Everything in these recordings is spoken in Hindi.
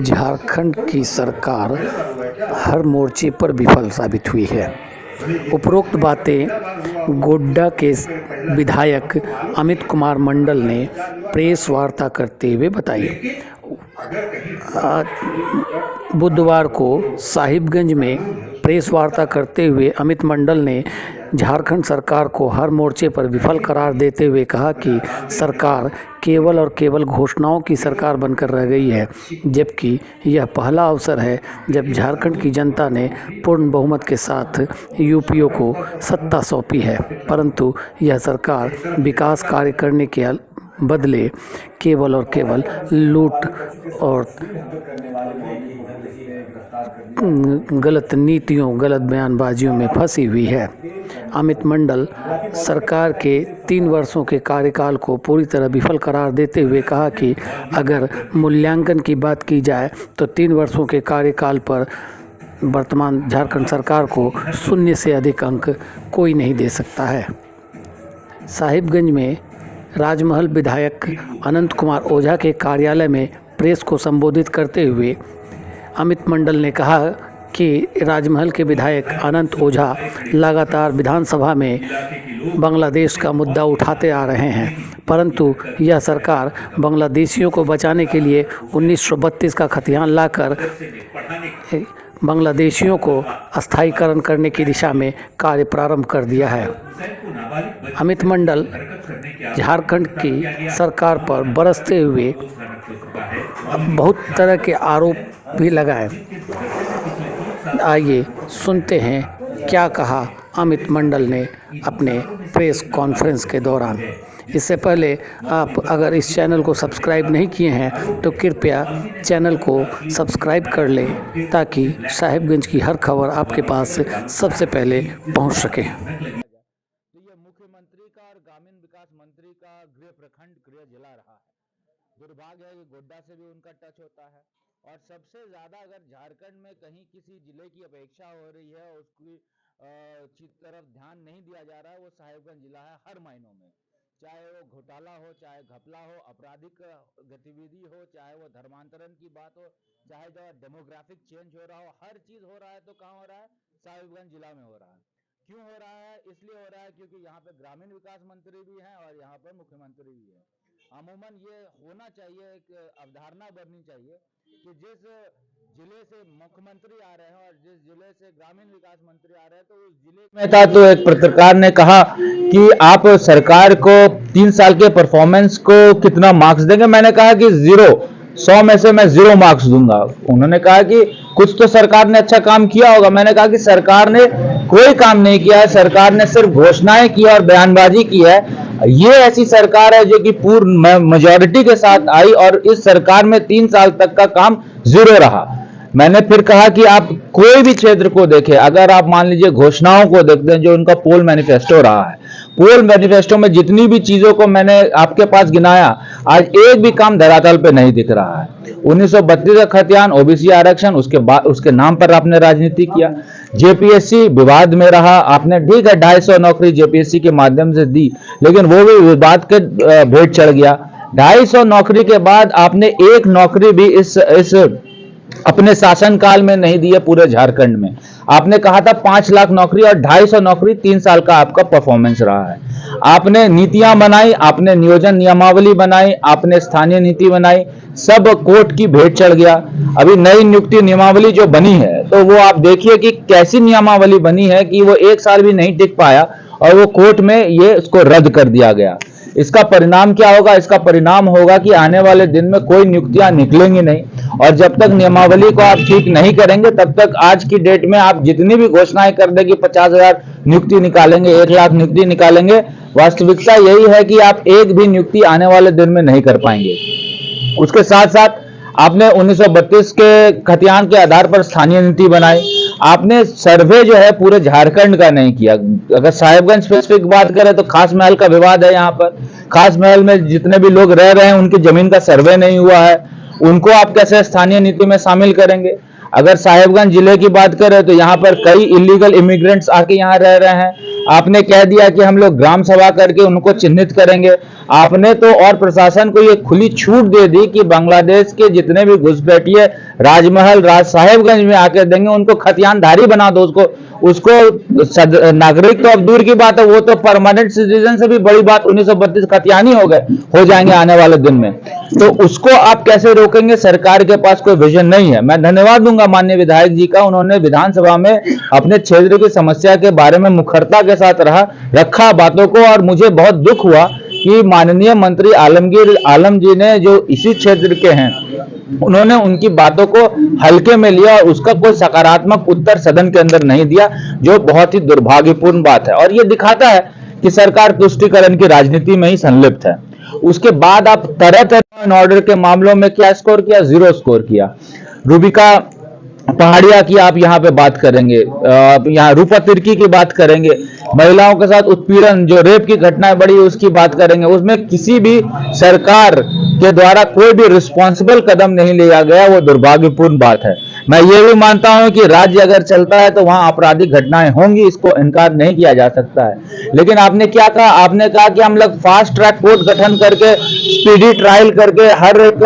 झारखंड की सरकार हर मोर्चे पर विफल साबित हुई है। उपरोक्त बातें गोड्डा के विधायक अमित कुमार मंडल ने प्रेस वार्ता करते हुए बताई। बुधवार को साहिबगंज में प्रेस वार्ता करते हुए अमित मंडल ने झारखंड सरकार को हर मोर्चे पर विफल करार देते हुए कहा कि सरकार केवल और केवल घोषणाओं की सरकार बनकर रह गई है, जबकि यह पहला अवसर है जब झारखंड की जनता ने पूर्ण बहुमत के साथ यूपीओ को सत्ता सौंपी है, परंतु यह सरकार विकास कार्य करने के बदले केवल और केवल लूट और गलत नीतियों, गलत बयानबाजियों में फंसी हुई है। अमित मंडल सरकार के 3 वर्षों के कार्यकाल को पूरी तरह विफल करार देते हुए कहा कि अगर मूल्यांकन की बात की जाए तो 3 वर्षों के कार्यकाल पर वर्तमान झारखंड सरकार को 0 से अधिक अंक कोई नहीं दे सकता है। साहिबगंज में राजमहल विधायक अनंत कुमार ओझा के कार्यालय में प्रेस को संबोधित करते हुए अमित मंडल ने कहा कि राजमहल के विधायक अनंत ओझा लगातार विधानसभा में बांग्लादेश का मुद्दा उठाते आ रहे हैं, परंतु यह सरकार बांग्लादेशियों को बचाने के लिए 1932 का खतियान लाकर बांग्लादेशियों को अस्थायीकरण करने की दिशा में कार्य प्रारंभ कर दिया है। अमित मंडल झारखंड की सरकार पर बरसते हुए बहुत तरह के आरोप भी लगाए। आइए सुनते हैं क्या कहा अमित मंडल ने अपने प्रेस कॉन्फ्रेंस के दौरान। इससे पहले आप अगर इस चैनल को सब्सक्राइब नहीं किए हैं तो कृपया चैनल को सब्सक्राइब कर लें ताकि साहिबगंज की हर खबर आपके पास सबसे पहले पहुंच सके। तो ये मुख्यमंत्री का और ग्रामीण विकास मंत्री का गृह प्रखंड गृह जिला रहा है। दुर्भाग्य है कि गोड्डा से भी उनका टच होता है और सबसे ज्यादा अगर झारखंड में कहीं किसी जिले की अपेक्षा हो रही है, उसकी तरफ ध्यान नहीं दिया जा रहा है, वो साहिबगंज जिला है। हर मायनों में, चाहे वो घोटाला हो, चाहे घपला हो, आपराधिक गतिविधि हो, चाहे वो धर्मांतरण की बात हो, चाहे जो डेमोग्राफिक चेंज हो रहा हो, हर चीज हो रहा है तो कहाँ हो रहा है? साहिबगंज जिला में हो रहा है। क्यों हो रहा है? इसलिए हो रहा है क्योंकि यहाँ पे ग्रामीण विकास मंत्री भी हैं और यहाँ पर मुख्यमंत्री भी है। अमूमन ये होना चाहिए, एक अवधारणा बननी चाहिए कि जिस जिले से मुख्यमंत्री आ रहे हैं और जिस जिले से ग्रामीण विकास मंत्री आ रहे हैं, तो उस जिले में था। तो एक पत्रकार ने कहा कि आप सरकार को 3 साल के परफॉर्मेंस को कितना मार्क्स देंगे? मैंने कहा कि 0, 100 में से मैं 0 मार्क्स दूंगा। उन्होंने कहा कि कुछ तो सरकार ने अच्छा काम किया होगा। मैंने कहा कि सरकार ने कोई काम नहीं किया है, सरकार ने सिर्फ घोषणाएं की और बयानबाजी की है। ये ऐसी सरकार है जो कि पूर्ण मेजॉरिटी के साथ आई और इस सरकार में 3 साल तक का काम 0 रहा। मैंने फिर कहा कि आप कोई भी क्षेत्र को देखें, अगर आप मान लीजिए घोषणाओं को देखते हैं जो उनका पोल मैनिफेस्टो रहा है, पोल मैनिफेस्टो में जितनी भी चीजों को मैंने आपके पास गिनाया, आज एक भी काम धरातल पे नहीं दिख रहा है। 1932 का खतियान, ओबीसी आरक्षण, उसके बाद उसके नाम पर आपने राजनीति किया। जेपीएससी विवाद में रहा, आपने ठीक है 250 नौकरी जेपीएससी के माध्यम से दी, लेकिन वो भी विवाद के भेंट चढ़ गया। 250 नौकरी के बाद आपने एक नौकरी भी इस अपने शासनकाल में नहीं दी है पूरे झारखंड में। आपने कहा था 5 लाख नौकरी और 250 नौकरी 3 साल का आपका परफॉर्मेंस रहा है। आपने नीतियां बनाई, आपने नियोजन नियमावली बनाई, आपने स्थानीय नीति बनाई, सब कोर्ट की भेंट चढ़ गया। अभी नई नियुक्ति नियमावली जो बनी है तो वो आप देखिए कि कैसी नियमावली बनी है कि वो 1 साल भी नहीं टिक पाया और वो कोर्ट में ये उसको रद्द कर दिया गया। इसका परिणाम क्या होगा? इसका परिणाम होगा कि आने वाले दिन में कोई नियुक्तियां निकलेंगी नहीं और जब तक नियमावली को आप ठीक नहीं करेंगे तब तक आज की डेट में आप जितनी भी घोषणाएं कर देंगे 50,000 नियुक्ति निकालेंगे, 1 लाख नियुक्ति निकालेंगे, वास्तविकता यही है कि आप एक भी नियुक्ति आने वाले दिन में नहीं कर पाएंगे। उसके साथ साथ आपने 1932 के खतियान के आधार पर स्थानीय नीति बनाई। आपने सर्वे जो है पूरे झारखंड का नहीं किया। अगर साहिबगंज स्पेसिफिक बात करें तो खास महल का विवाद है। यहाँ पर खास महल में जितने भी लोग रह रहे हैं उनकी जमीन का सर्वे नहीं हुआ है। उनको आप कैसे स्थानीय नीति में शामिल करेंगे? अगर साहिबगंज जिले की बात करें तो यहाँ पर कई इलीगल इमिग्रेंट्स आके यहाँ रह रहे हैं। आपने कह दिया कि हम लोग ग्राम सभा करके उनको चिन्हित करेंगे। आपने तो और प्रशासन को ये खुली छूट दे दी कि बांग्लादेश के जितने भी घुसपैठिए राजमहल साहिबगंज में आके देंगे, उनको खतियानधारी बना दो। उसको नागरिक तो अब दूर की बात है, वो तो परमानेंट सिटीजन से भी बड़ी बात 1932 खतियानी हो जाएंगे आने वाले दिन में। तो उसको आप कैसे रोकेंगे? सरकार के पास कोई विजन नहीं है। मैं धन्यवाद दूंगा माननीय विधायक जी का, उन्होंने विधानसभा में अपने क्षेत्र की समस्या के बारे में मुखरता के साथ रखा बातों को, और मुझे बहुत दुख हुआ कि माननीय मंत्री आलमगीर आलम जी ने, जो इसी क्षेत्र के हैं, उन्होंने उनकी बातों को हल्के में लिया और उसका कोई सकारात्मक उत्तर सदन के अंदर नहीं दिया, जो बहुत ही दुर्भाग्यपूर्ण बात है। और ये दिखाता है कि सरकार तुष्टीकरण की राजनीति में ही संलिप्त है। उसके बाद आप तरह तरह ऑर्डर के मामलों में क्या स्कोर किया? 0 स्कोर किया। रूबिका पहाड़िया की आप यहाँ पे बात करेंगे, यहाँ रूपा तिर्की की बात करेंगे, महिलाओं के साथ उत्पीड़न, जो रेप की घटनाएं बढ़ी उसकी बात करेंगे। उसमें किसी भी सरकार के द्वारा कोई भी रिस्पॉन्सिबल कदम नहीं लिया गया, वो दुर्भाग्यपूर्ण बात है। मैं ये भी मानता हूं कि राज्य अगर चलता है तो वहां आपराधिक घटनाएं होंगी, इसको इनकार नहीं किया जा सकता है। लेकिन आपने क्या कहा? आपने कहा कि हम लोग फास्ट ट्रैक कोर्ट गठन करके, स्पीडी ट्रायल करके हर एक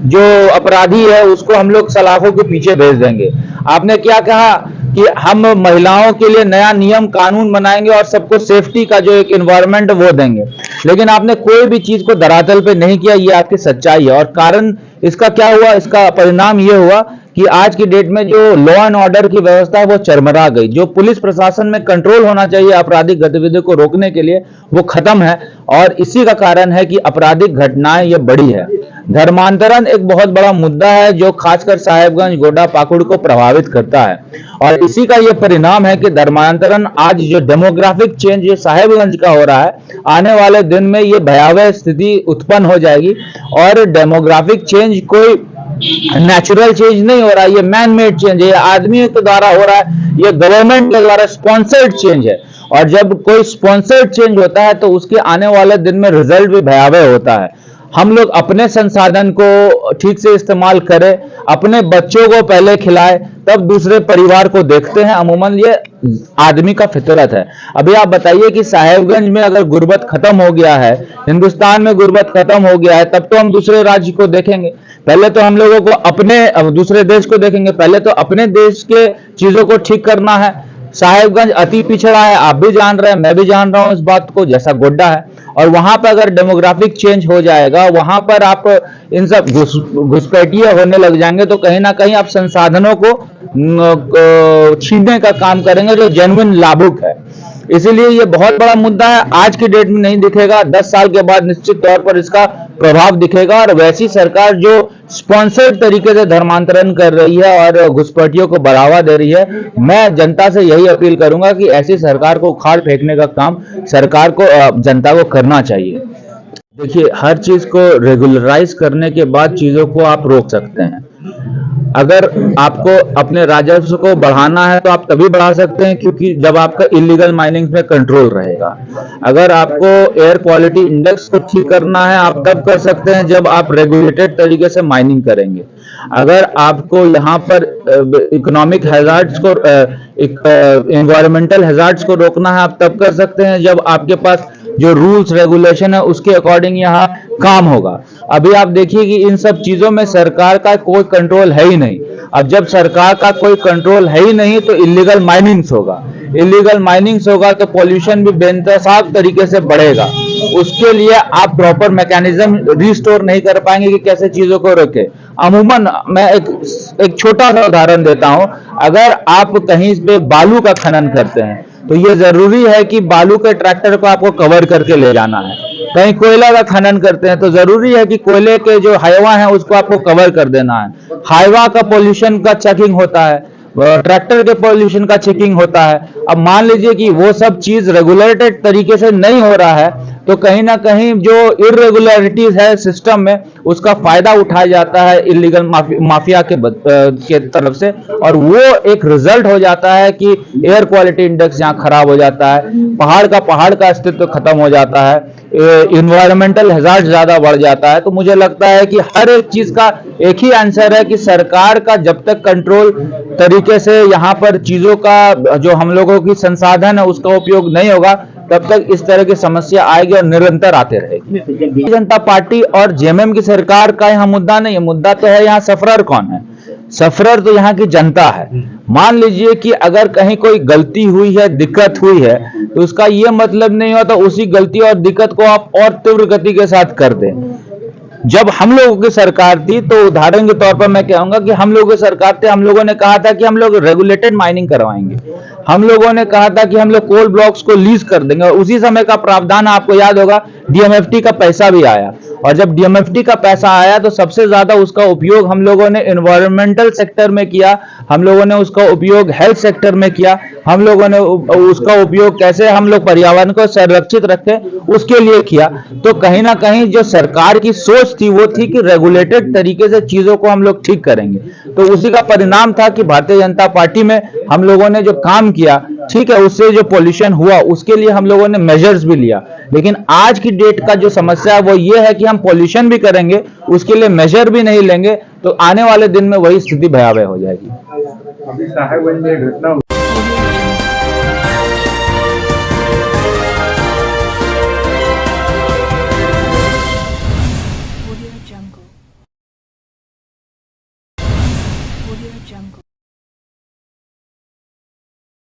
जो अपराधी है उसको हम लोग सलाखों के पीछे भेज देंगे। आपने क्या कहा कि हम महिलाओं के लिए नया नियम कानून बनाएंगे और सबको सेफ्टी का जो एक एनवायरनमेंट वो देंगे। लेकिन आपने कोई भी चीज को धरातल पे नहीं किया, ये आपकी सच्चाई है। और कारण इसका क्या हुआ? इसका परिणाम ये हुआ कि आज की डेट में जो लॉ एंड ऑर्डर की व्यवस्था है वो चरमरा गई। जो पुलिस प्रशासन में कंट्रोल होना चाहिए आपराधिक गतिविधियों को रोकने के लिए, वो खत्म है। और इसी का कारण है कि आपराधिक घटनाएं ये बढ़ी है। धर्मांतरण एक बहुत बड़ा मुद्दा है जो खासकर साहेबगंज, गोड्डा, पाकुड़ को प्रभावित करता है। और इसी का ये परिणाम है कि धर्मांतरण, आज जो डेमोग्राफिक चेंज ये साहेबगंज का हो रहा है, आने वाले दिन में ये भयावह स्थिति उत्पन्न हो जाएगी। और डेमोग्राफिक चेंज कोई नेचुरल चेंज नहीं हो रहा है, ये मैन मेड चेंज है, ये आदमियों के द्वारा हो रहा है, ये गवर्नमेंट के द्वारा स्पॉन्सर्ड चेंज है। और जब कोई स्पॉन्सर्ड चेंज होता है तो उसके आने वाले दिन में रिजल्ट भी भयावह होता है। हम लोग अपने संसाधन को ठीक से इस्तेमाल करें, अपने बच्चों को पहले खिलाएं, तब दूसरे परिवार को देखते हैं। अमूमन ये आदमी का फितरत है। अभी आप बताइए कि साहेबगंज में अगर गुर्बत खत्म हो गया है, हिंदुस्तान में गुर्बत खत्म हो गया है, तब तो हम दूसरे राज्य को देखेंगे। पहले तो हम लोगों को अपने, दूसरे देश को देखेंगे, पहले तो अपने देश के चीजों को ठीक करना है। साहेबगंज अति पिछड़ा है, आप भी जान रहे हैं, मैं भी जान रहा हूं इस बात को, जैसा गोड्डा है। और वहां पर अगर डेमोग्राफिक चेंज हो जाएगा, वहां पर आप इन सब घुसपैठिए होने लग जाएंगे, तो कहीं ना कहीं आप संसाधनों को छीनने का काम करेंगे जो जेन्युइन लाभुक है। इसीलिए ये बहुत बड़ा मुद्दा है। आज की डेट में नहीं दिखेगा, 10 साल के बाद निश्चित तौर पर इसका प्रभाव दिखेगा। और वैसी सरकार जो स्पॉन्सर्ड तरीके से धर्मांतरण कर रही है और घुसपैठियों को बढ़ावा दे रही है, मैं जनता से यही अपील करूंगा कि ऐसी सरकार को उखाड़ फेंकने का काम सरकार को, जनता को करना चाहिए। देखिए, हर चीज को रेगुलराइज करने के बाद चीजों को आप रोक सकते हैं। अगर आपको अपने राजस्व को बढ़ाना है तो आप तभी बढ़ा सकते हैं क्योंकि जब आपका इलीगल माइनिंग में कंट्रोल रहेगा। अगर आपको एयर क्वालिटी इंडेक्स को ठीक करना है, आप तब कर सकते हैं जब आप रेगुलेटेड तरीके से माइनिंग करेंगे। अगर आपको यहाँ पर इकोनॉमिक हैजार्ड्स को, एनवायरमेंटल हैजार्ड्स को रोकना है, आप तब कर सकते हैं जब आपके पास जो रूल्स रेगुलेशन है उसके अकॉर्डिंग यहाँ काम होगा। अभी आप देखिए कि इन सब चीजों में सरकार का कोई कंट्रोल है ही नहीं। अब जब सरकार का कोई कंट्रोल है ही नहीं तो इलीगल माइनिंग्स होगा, इलीगल माइनिंग्स होगा तो पॉल्यूशन भी बेइंतसाब तरीके से बढ़ेगा। उसके लिए आप प्रॉपर मैकेनिज्म रिस्टोर नहीं कर पाएंगे कि कैसे चीजों को रोके। अमूमन मैं एक छोटा सा उदाहरण देता हूं। अगर आप कहीं पे बालू का खनन करते हैं तो ये जरूरी है कि बालू के ट्रैक्टर को आपको कवर करके ले जाना है। कहीं कोयला का खनन करते हैं तो जरूरी है कि कोयले के जो हाईवा है उसको आपको कवर कर देना है। हाईवा का पोल्यूशन का चेकिंग होता है, ट्रैक्टर के पोल्यूशन का चेकिंग होता है। अब मान लीजिए कि वो सब चीज रेगुलेटेड तरीके से नहीं हो रहा है तो कहीं ना कहीं जो इरेगुलरिटीज है सिस्टम में उसका फायदा उठाया जाता है इलीगल माफिया के तरफ से, और वो एक रिजल्ट हो जाता है कि एयर क्वालिटी इंडेक्स यहाँ खराब हो जाता है, पहाड़ का अस्तित्व खत्म हो जाता है। इन्वायरमेंटल हैजार्ड ज्यादा बढ़ जाता है। तो मुझे लगता है कि हर एक चीज का एक ही आंसर है कि सरकार का जब तक कंट्रोल तरीके से यहाँ पर चीजों का जो हम लोगों की संसाधन है उसका उपयोग नहीं होगा, तब तक इस तरह की समस्या आएगी और निरंतर आते रहेगी। भारतीय जनता पार्टी और जेएमएम की सरकार का यहाँ मुद्दा नहीं है, मुद्दा तो है यहाँ सफरर कौन है। सफरर तो यहाँ की जनता है। मान लीजिए कि अगर कहीं कोई गलती हुई है, दिक्कत हुई है, तो उसका यह मतलब नहीं होता उसी गलती और दिक्कत को आप और तीव्र गति के साथ कर दें। जब हम लोगों की सरकार थी तो उदाहरण के तौर पर मैं कहूंगा कि हम लोगों की सरकार थे, हम लोगों ने कहा था कि हम लोग रेगुलेटेड माइनिंग करवाएंगे, हम लोगों ने कहा था कि हम लोग कोल ब्लॉक्स को लीज कर देंगे, और उसी समय का प्रावधान आपको याद होगा, डीएमएफटी का पैसा भी आया, और जब डीएमएफटी का पैसा आया तो सबसे ज्यादा उसका उपयोग हम लोगों ने एनवायरमेंटल सेक्टर में किया, हम लोगों ने उसका उपयोग हेल्थ सेक्टर में किया, हम लोगों ने उसका उपयोग कैसे हम लोग पर्यावरण को संरक्षित रखें उसके लिए किया। तो कहीं ना कहीं जो सरकार की सोच थी वो थी कि रेगुलेटेड तरीके से चीजों को हम लोग ठीक करेंगे, तो उसी का परिणाम था कि भारतीय जनता पार्टी में हम लोगों ने जो काम किया, ठीक है, उससे जो पॉल्यूशन हुआ उसके लिए हम लोगों ने मेजर्स भी लिया। लेकिन आज की डेट का जो समस्या है वो ये है कि हम पॉल्यूशन भी करेंगे, उसके लिए मेजर भी नहीं लेंगे, तो आने वाले दिन में वही स्थिति भयावह हो जाएगी। अभी साहेबगंज में घटना हुई। Audio Jungle.